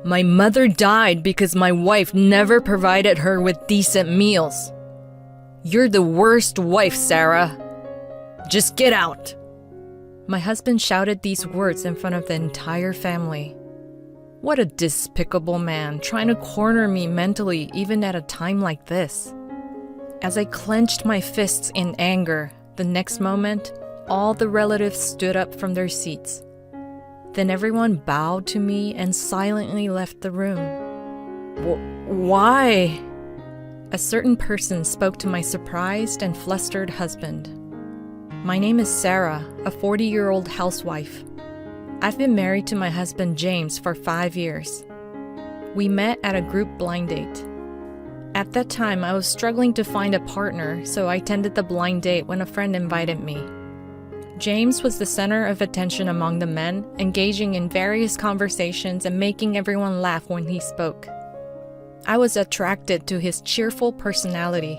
My mother died because my wife never provided her with decent meals. You're the worst wife, Sarah. Just get out. My husband shouted these words in front of the entire family. What a despicable man, trying to corner me mentally even at a time like this. As I clenched my fists in anger, the next moment, all the relatives stood up from their seats. Then everyone bowed to me and silently left the room. Why? A certain person spoke to my surprised and flustered husband. My name is Sarah, a 40-year-old housewife. I've been married to my husband James for 5 years. We met at a group blind date. At that time, I was struggling to find a partner, so I attended the blind date when a friend invited me. James was the center of attention among the men, engaging in various conversations and making everyone laugh when he spoke. I was attracted to his cheerful personality.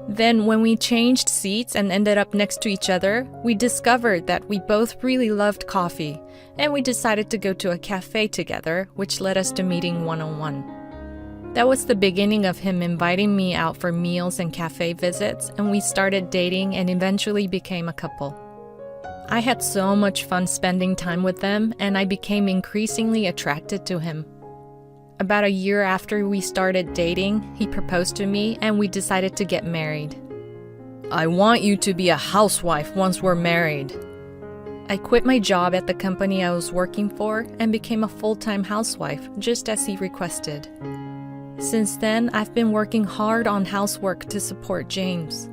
Then, when we changed seats and ended up next to each other, we discovered that we both really loved coffee, and we decided to go to a cafe together, which led us to meeting one-on-one. That was the beginning of him inviting me out for meals and cafe visits, and we started dating and eventually became a couple. I had so much fun spending time with them, and I became increasingly attracted to him. About a year after we started dating, he proposed to me and we decided to get married. I want you to be a housewife once we're married. I quit my job at the company I was working for and became a full-time housewife, just as he requested. Since then, I've been working hard on housework to support James.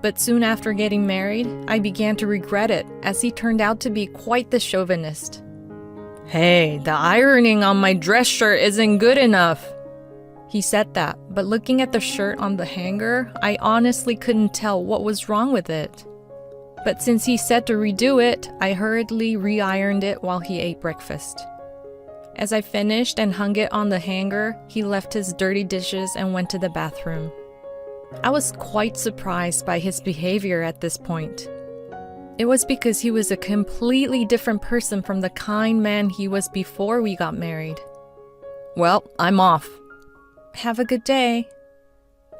But soon after getting married, I began to regret it, as he turned out to be quite the chauvinist. Hey, the ironing on my dress shirt isn't good enough. He said that, but looking at the shirt on the hanger, I honestly couldn't tell what was wrong with it. But since he said to redo it, I hurriedly re-ironed it while he ate breakfast. As I finished and hung it on the hanger, he left his dirty dishes and went to the bathroom. I was quite surprised by his behavior at this point. It was because he was a completely different person from the kind man he was before we got married. Well, I'm off. Have a good day.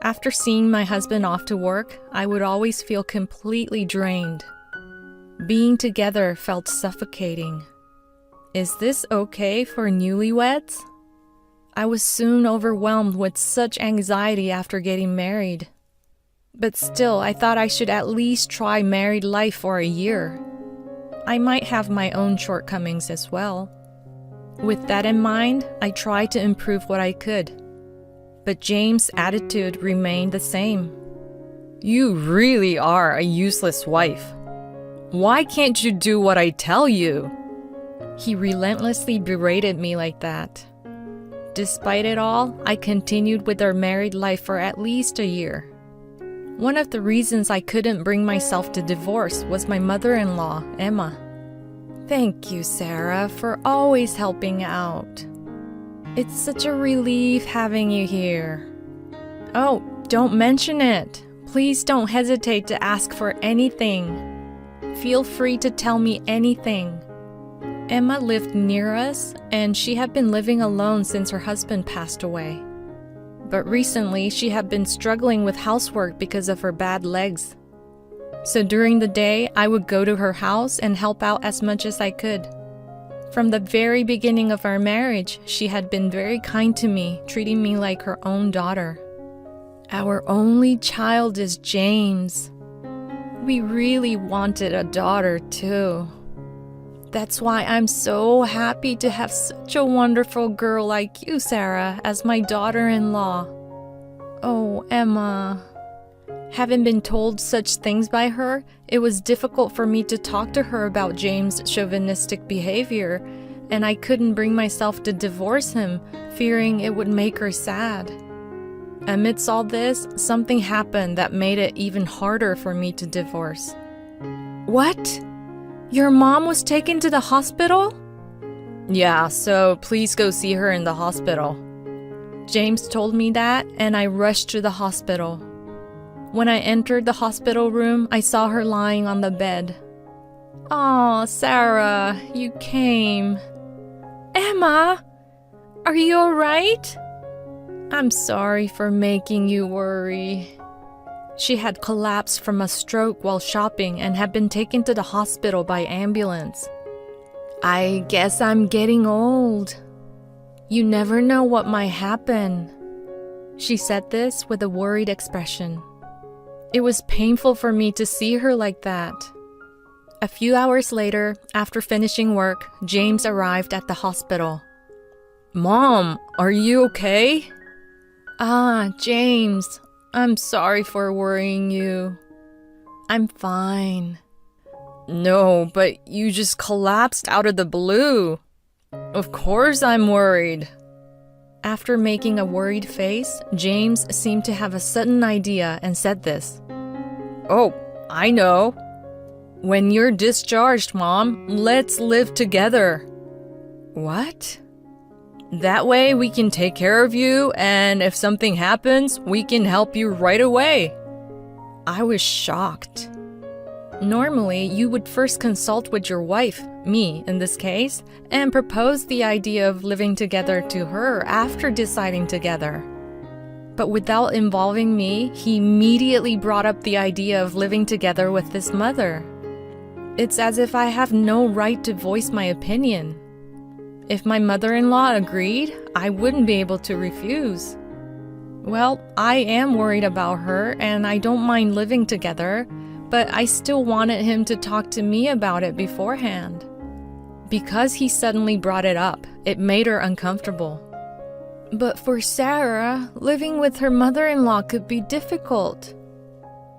After seeing my husband off to work, I would always feel completely drained. Being together felt suffocating. Is this okay for newlyweds? I was soon overwhelmed with such anxiety after getting married. But still, I thought I should at least try married life for a year. I might have my own shortcomings as well. With that in mind, I tried to improve what I could. But James' attitude remained the same. You really are a useless wife. Why can't you do what I tell you? He relentlessly berated me like that. Despite it all, I continued with our married life for at least a year. One of the reasons I couldn't bring myself to divorce was my mother-in-law, Emma. Thank you, Sarah, for always helping out. It's such a relief having you here. Oh, don't mention it. Please don't hesitate to ask for anything. Feel free to tell me anything. Emma lived near us, and she had been living alone since her husband passed away. But recently, she had been struggling with housework because of her bad legs. So during the day, I would go to her house and help out as much as I could. From the very beginning of our marriage, she had been very kind to me, treating me like her own daughter. Our only child is James. We really wanted a daughter too. That's why I'm so happy to have such a wonderful girl like you, Sarah, as my daughter-in-law. Oh, Emma. Having been told such things by her, it was difficult for me to talk to her about James' chauvinistic behavior, and I couldn't bring myself to divorce him, fearing it would make her sad. Amidst all this, something happened that made it even harder for me to divorce. What? Your mom was taken to the hospital? Yeah, so please go see her in the hospital. James told me that, and I rushed to the hospital. When I entered the hospital room, I saw her lying on the bed. "Aw, Sarah, you came." "Emma, Are you alright? I'm sorry for making you worry. She had collapsed from a stroke while shopping and had been taken to the hospital by ambulance. I guess I'm getting old. You never know what might happen. She said this with a worried expression. It was painful for me to see her like that. A few hours later, after finishing work, James arrived at the hospital. Mom, are you okay? James, I'm sorry for worrying you. I'm fine. No, but you just collapsed out of the blue. Of course I'm worried. After making a worried face, James seemed to have a sudden idea and said this. Oh, I know. When you're discharged, Mom, let's live together. What? That way we can take care of you, and if something happens, we can help you right away. I was shocked. Normally, you would first consult with your wife, me in this case, and propose the idea of living together to her after deciding together. But without involving me, he immediately brought up the idea of living together with his mother. It's as if I have no right to voice my opinion. If my mother-in-law agreed, I wouldn't be able to refuse. Well, I am worried about her and I don't mind living together, but I still wanted him to talk to me about it beforehand. Because he suddenly brought it up, it made her uncomfortable. But for Sarah, living with her mother-in-law could be difficult.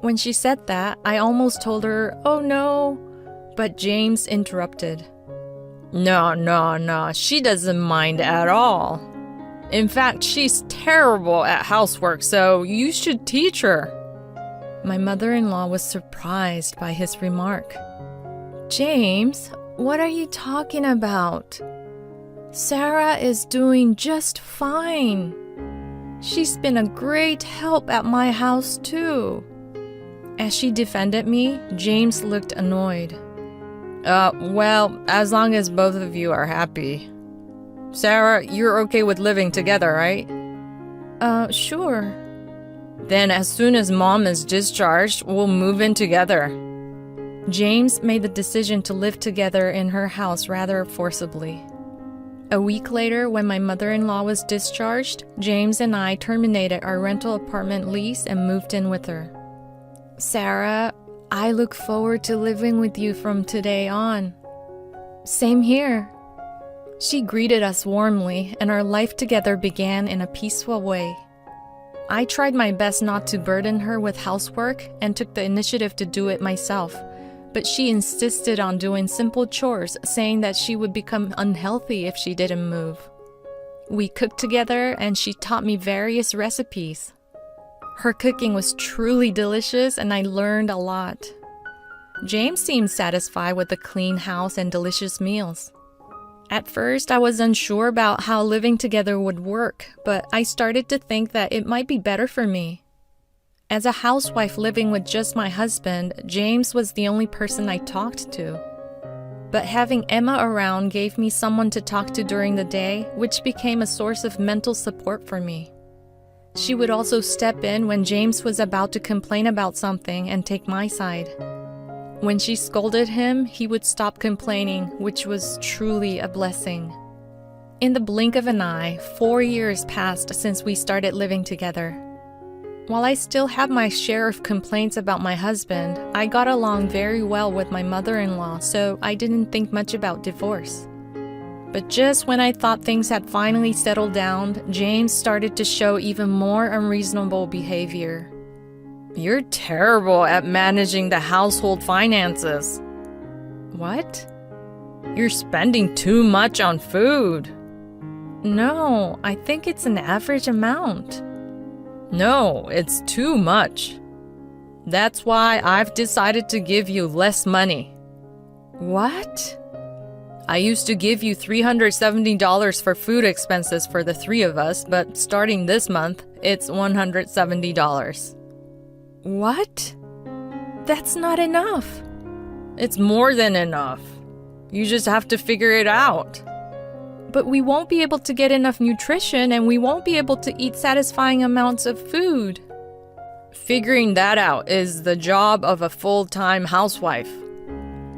When she said that, I almost told her, oh no, but James interrupted. No, she doesn't mind at all. In fact, she's terrible at housework, so you should teach her. My mother-in-law was surprised by his remark. James, what are you talking about? Sarah is doing just fine. She's been a great help at my house too. As she defended me, James looked annoyed. Well, as long as both of you are happy. Sarah, you're okay with living together, right? Sure. Then as soon as Mom is discharged, we'll move in together. James made the decision to live together in her house rather forcibly. A week later, when my mother-in-law was discharged, James and I terminated our rental apartment lease and moved in with her. Sarah, I look forward to living with you from today on. Same here. She greeted us warmly, and our life together began in a peaceful way. I tried my best not to burden her with housework and took the initiative to do it myself, but she insisted on doing simple chores, saying that she would become unhealthy if she didn't move. We cooked together, and she taught me various recipes. Her cooking was truly delicious, and I learned a lot. James seemed satisfied with the clean house and delicious meals. At first, I was unsure about how living together would work, but I started to think that it might be better for me. As a housewife living with just my husband, James was the only person I talked to. But having Emma around gave me someone to talk to during the day, which became a source of mental support for me. She would also step in when James was about to complain about something and take my side. When she scolded him, he would stop complaining, which was truly a blessing. In the blink of an eye, 4 years passed since we started living together. While I still have my share of complaints about my husband, I got along very well with my mother-in-law, so I didn't think much about divorce. But just when I thought things had finally settled down, James started to show even more unreasonable behavior. You're terrible at managing the household finances. What? You're spending too much on food. No, I think it's an average amount. No, it's too much. That's why I've decided to give you less money. What? I used to give you $370 for food expenses for the 3 of us, but starting this month, it's $170. What? That's not enough. It's more than enough. You just have to figure it out. But we won't be able to get enough nutrition and we won't be able to eat satisfying amounts of food. Figuring that out is the job of a full-time housewife.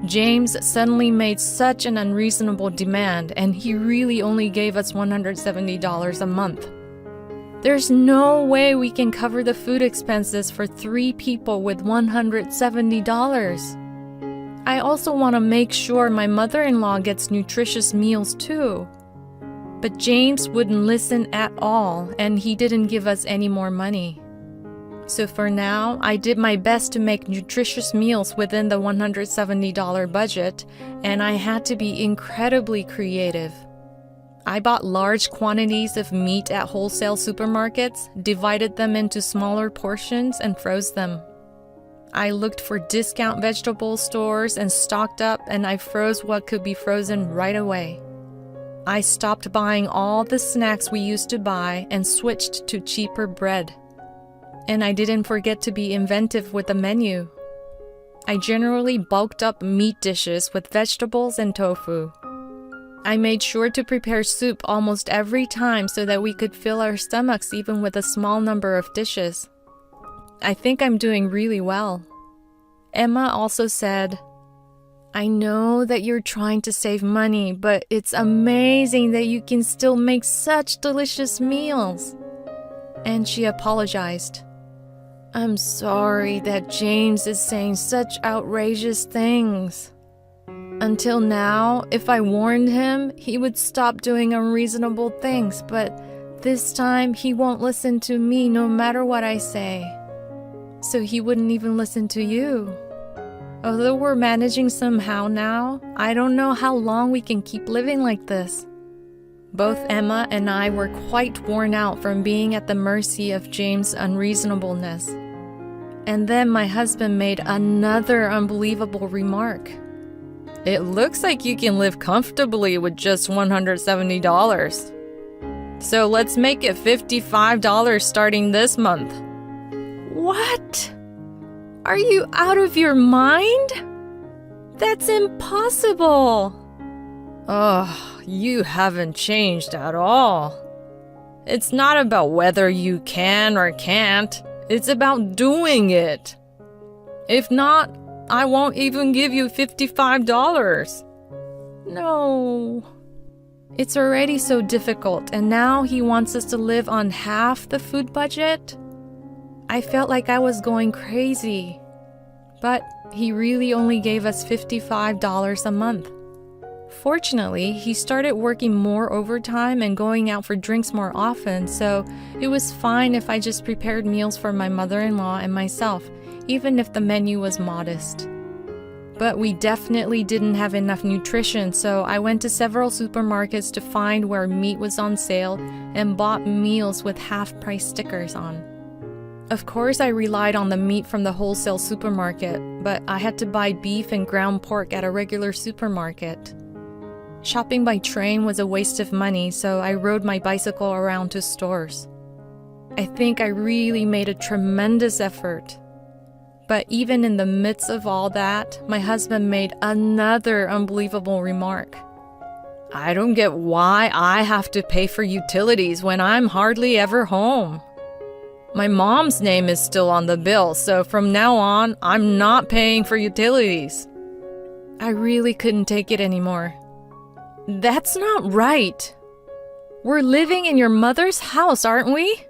James suddenly made such an unreasonable demand, and he really only gave us $170 a month. There's no way we can cover the food expenses for 3 people with $170. I also want to make sure my mother-in-law gets nutritious meals too. But James wouldn't listen at all, and he didn't give us any more money. So for now, I did my best to make nutritious meals within the $170 budget, and I had to be incredibly creative. I bought large quantities of meat at wholesale supermarkets, divided them into smaller portions, and froze them. I looked for discount vegetable stores and stocked up, and I froze what could be frozen right away. I stopped buying all the snacks we used to buy and switched to cheaper bread. And I didn't forget to be inventive with the menu. I generally bulked up meat dishes with vegetables and tofu. I made sure to prepare soup almost every time so that we could fill our stomachs even with a small number of dishes. I think I'm doing really well. Emma also said, "I know that you're trying to save money, but it's amazing that you can still make such delicious meals." And she apologized. "I'm sorry that James is saying such outrageous things. Until now, if I warned him, he would stop doing unreasonable things, but this time he won't listen to me no matter what I say. So he wouldn't even listen to you. Although we're managing somehow now, I don't know how long we can keep living like this." Both Emma and I were quite worn out from being at the mercy of James' unreasonableness. And then my husband made another unbelievable remark. "It looks like you can live comfortably with just $170. So let's make it $55 starting this month." What? Are you out of your mind? That's impossible. Ugh, you haven't changed at all. It's not about whether you can or can't. It's about doing it. If not, I won't even give you $55. No. It's already so difficult, and now he wants us to live on half the food budget? I felt like I was going crazy. But he really only gave us $55 a month. Fortunately, he started working more overtime and going out for drinks more often, so it was fine if I just prepared meals for my mother-in-law and myself, even if the menu was modest. But we definitely didn't have enough nutrition, so I went to several supermarkets to find where meat was on sale and bought meals with half-price stickers on. Of course, I relied on the meat from the wholesale supermarket, but I had to buy beef and ground pork at a regular supermarket. Shopping by train was a waste of money, so I rode my bicycle around to stores. I think I really made a tremendous effort. But even in the midst of all that, my husband made another unbelievable remark. "I don't get why I have to pay for utilities when I'm hardly ever home. My mom's name is still on the bill, so from now on, I'm not paying for utilities." I really couldn't take it anymore. "That's not right. We're living in your mother's house, aren't we?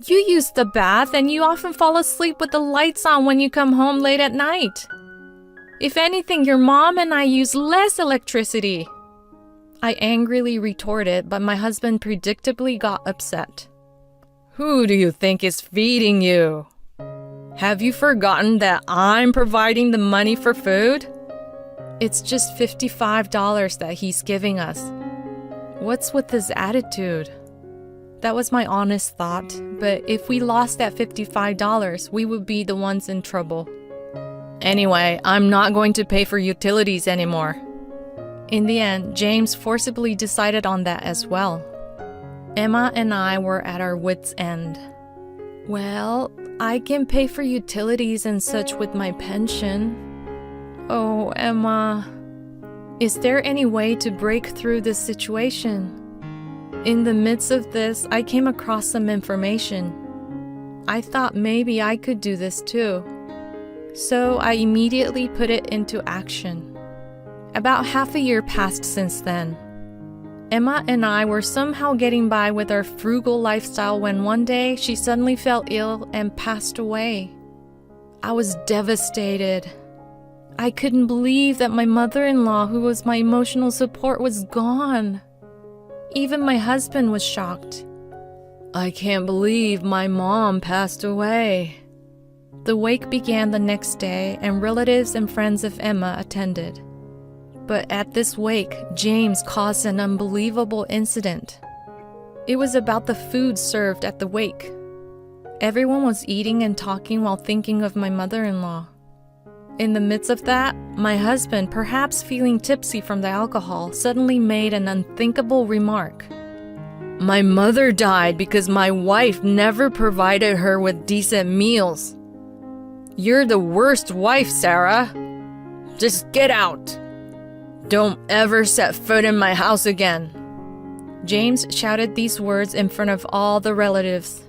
You use the bath and you often fall asleep with the lights on when you come home late at night. If anything, your mom and I use less electricity." I angrily retorted, but my husband predictably got upset. "Who do you think is feeding you? Have you forgotten that I'm providing the money for food? It's just $55 that he's giving us. What's with this attitude?" That was my honest thought, but if we lost that $55, we would be the ones in trouble. Anyway, I'm not going to pay for utilities anymore. In the end, James forcibly decided on that as well. Emma and I were at our wits' end. "Well, I can pay for utilities and such with my pension." "Oh, Emma." Is there any way to break through this situation? In the midst of this, I came across some information. I thought maybe I could do this too. So I immediately put it into action. About half a year passed since then. Emma and I were somehow getting by with our frugal lifestyle when one day she suddenly fell ill and passed away. I was devastated. I couldn't believe that my mother-in-law, who was my emotional support, was gone. Even my husband was shocked. I can't believe my mom passed away. The wake began the next day, and relatives and friends of Emma attended. But at this wake, James caused an unbelievable incident. It was about the food served at the wake. Everyone was eating and talking while thinking of my mother-in-law. In the midst of that, my husband, perhaps feeling tipsy from the alcohol, suddenly made an unthinkable remark. My mother died because my wife never provided her with decent meals. You're the worst wife, Sarah. Just get out. Don't ever set foot in my house again. James shouted these words in front of all the relatives.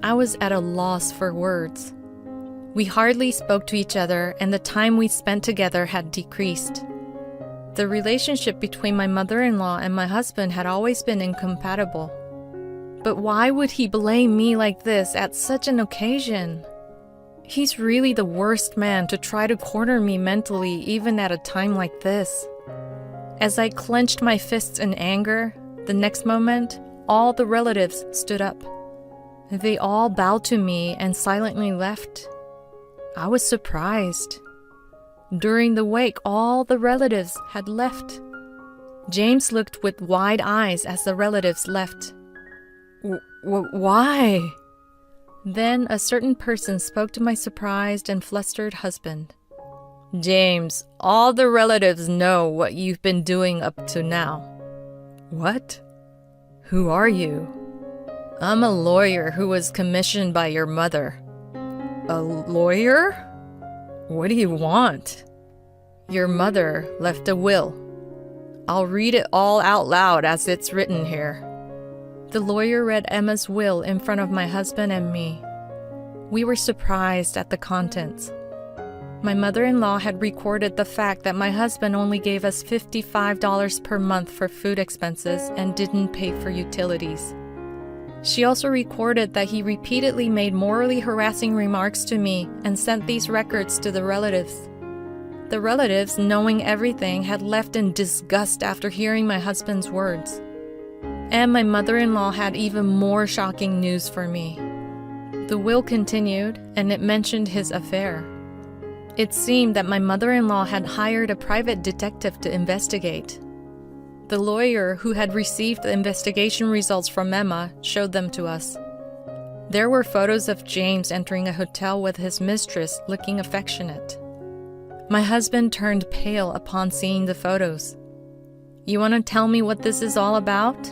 I was at a loss for words. We hardly spoke to each other, and the time we spent together had decreased. The relationship between my mother-in-law and my husband had always been incompatible. But why would he blame me like this at such an occasion? He's really the worst man to try to corner me mentally, even at a time like this. As I clenched my fists in anger, the next moment, all the relatives stood up. They all bowed to me and silently left. I was surprised. During the wake, all the relatives had left. James looked with wide eyes as the relatives left. Why? Then a certain person spoke to my surprised and flustered husband. James, all the relatives know what you've been doing up to now. What? Who are you? I'm a lawyer who was commissioned by your mother. A lawyer? What do you want? Your mother left a will. I'll read it all out loud as it's written here. The lawyer read Emma's will in front of my husband and me. We were surprised at the contents. My mother-in-law had recorded the fact that my husband only gave us $55 per month for food expenses and didn't pay for utilities. She also recorded that he repeatedly made morally harassing remarks to me and sent these records to the relatives. The relatives, knowing everything, had left in disgust after hearing my husband's words. And my mother-in-law had even more shocking news for me. The will continued, and it mentioned his affair. It seemed that my mother-in-law had hired a private detective to investigate. The lawyer who had received the investigation results from Emma showed them to us. There were photos of James entering a hotel with his mistress, looking affectionate. My husband turned pale upon seeing the photos. You want to tell me what this is all about?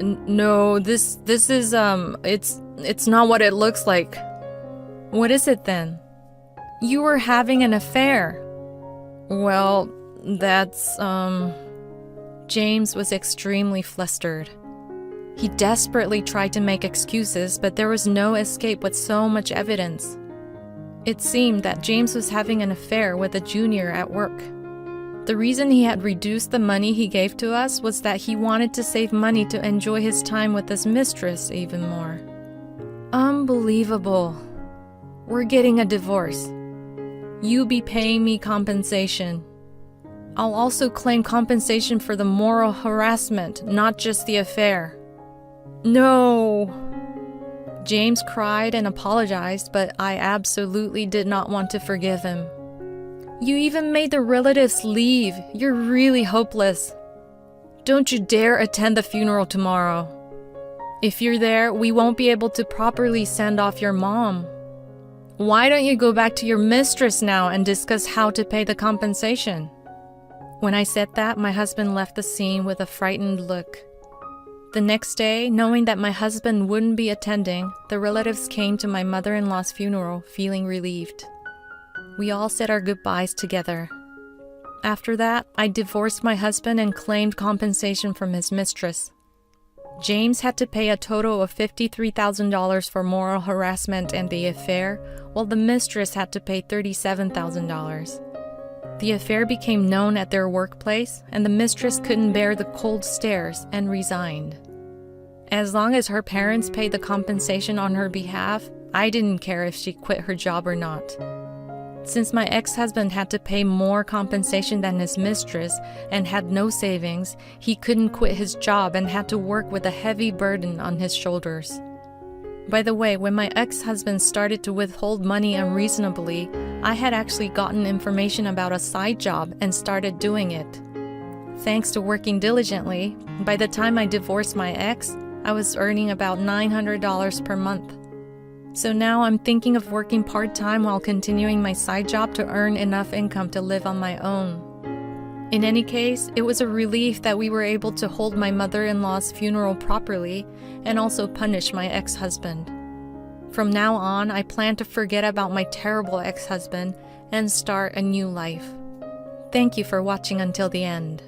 No, this is, it's not what it looks like. What is it then? You were having an affair. Well, that's, James was extremely flustered. He desperately tried to make excuses, but there was no escape with so much evidence. It seemed that James was having an affair with a junior at work. The reason he had reduced the money he gave to us was that he wanted to save money to enjoy his time with his mistress even more. Unbelievable. We're getting a divorce. You be paying me compensation. I'll also claim compensation for the moral harassment, not just the affair. No! James cried and apologized, but I absolutely did not want to forgive him. You even made the relatives leave. You're really hopeless. Don't you dare attend the funeral tomorrow. If you're there, we won't be able to properly send off your mom. Why don't you go back to your mistress now and discuss how to pay the compensation? When I said that, my husband left the scene with a frightened look. The next day, knowing that my husband wouldn't be attending, the relatives came to my mother-in-law's funeral feeling relieved. We all said our goodbyes together. After that, I divorced my husband and claimed compensation from his mistress. James had to pay a total of $53,000 for moral harassment and the affair, while the mistress had to pay $37,000. The affair became known at their workplace, and the mistress couldn't bear the cold stares and resigned. As long as her parents paid the compensation on her behalf, I didn't care if she quit her job or not. Since my ex-husband had to pay more compensation than his mistress and had no savings, he couldn't quit his job and had to work with a heavy burden on his shoulders. By the way, when my ex-husband started to withhold money unreasonably, I had actually gotten information about a side job and started doing it. Thanks to working diligently, by the time I divorced my ex, I was earning about $900 per month. So now I'm thinking of working part-time while continuing my side job to earn enough income to live on my own. In any case, it was a relief that we were able to hold my mother-in-law's funeral properly and also punish my ex-husband. From now on, I plan to forget about my terrible ex-husband and start a new life. Thank you for watching until the end.